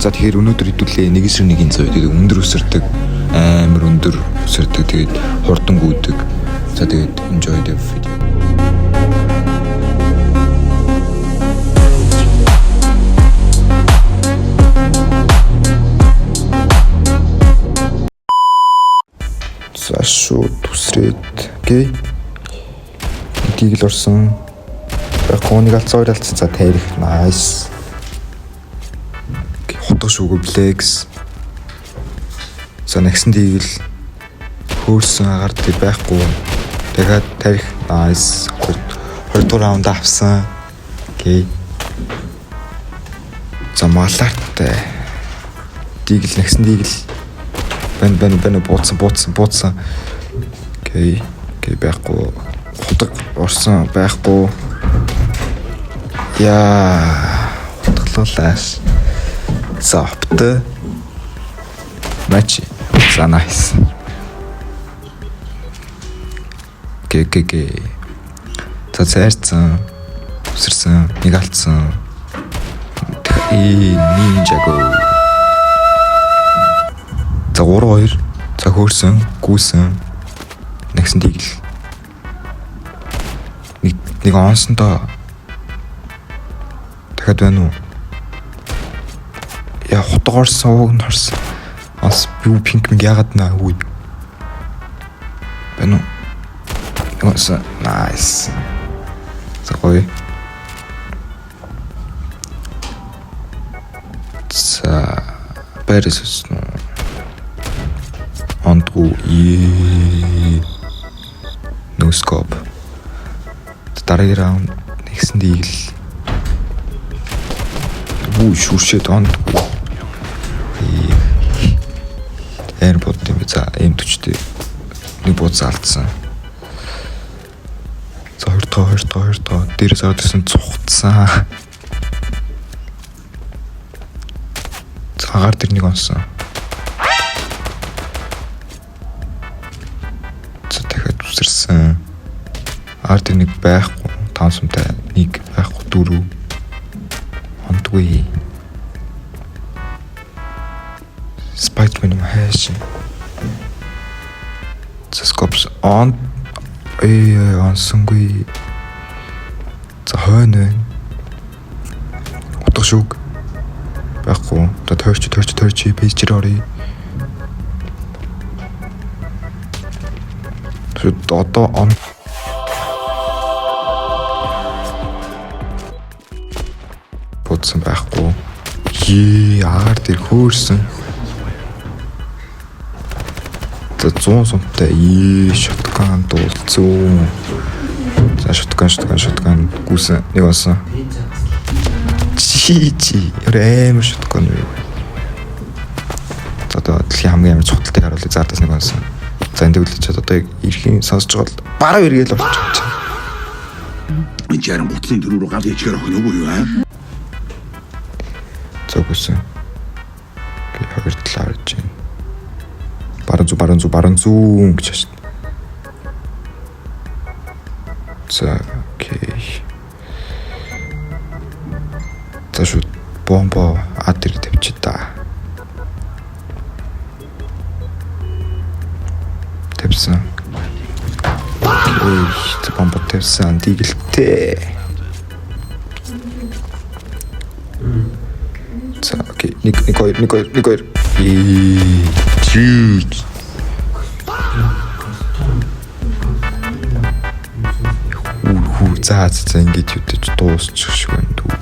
За тэгэхээр өнөөдөр хэдүүлээ 1/100 тэгээд өндөр өсөрдөг амар өндөр өсөрдөг тэгээд хурдан гүйдэг. За тэгээд enjoy the video. За шууд тусрээд окей. Эдийг л орсон. Гоныг алцсан хоёр алцсан. За тарих nice. Хотго шүүгөө flex. За нэгсэн дийл хөөрсөн агаар тий байхгүй. Тэгээд тарих nice. 2 дугаар раунд авсан. Окей. За малаартай. Дийл нэгсэн дийл бэн бууцсан. Окей байхгүй. Хотго орсон байхгүй. Яа. Хотглоолааш. За хоптой. Матч. За nice. Гэ. За цайрцсан. Үсэрсэн. Нэг алдсан. Нинжаго. За 3-2. За хөөрсөн, гүйсэн. Нэгсэн дийл. Нэг онсон доо. Дахиад байна уу? Я хотгоорсон ууг нь харсан. Ас бүү пинк мэг ягаад наа үгүй. Байна уу? Яасан nice. За гоё. За Paris Андгу no scope. Дараагийн раунд нэгсэн дийл. Шүршээд ондгүй. Эр бод юм за M40-тэй нэг бууз алдсан. За 2 тоо дээрээс аваад ирсэн цухтсан. Цагаар тэр нэг онсон. За дахиад үсэрсэн. Аар тэр нэг байхгүй. 5 сумтай нэг байхгүй 4. Ондгүй. Spider-Man юм хайш. Скопс он онсонгүй. За хойно. Утга шүүг. Байхгүй. Одоо тойрч пейжээр оръё. Одоо он бодсон байхгүй. Яар тэр хөөрсөн. За 100 сумтай шоткан дуулцсан. За шоткан гүсэн нэг болсон. Чи амар шоткан вэ. За одоо дэлхийн хамгийн амар цогтолтой харуулъя. Зардаас нэг болсон. За энэ үлдэж одоо эрхийн сонсож байгаа бол бараа эргээл болчих. Энэ яран бутлын дөрөв рүү гал ичгээр охин үгүй юу аа? Зогсон. Хоёр талаар гэж байна. Баран зүү гэж байна. За окей. За шууд бомбо адэр тавьчих та. Тавьсан. Окей, бомбо тавьсан дигэлтэй. За окей, нэг хоёр. Чиж. За ингэж үдэж дуусчих шиг байна дүү.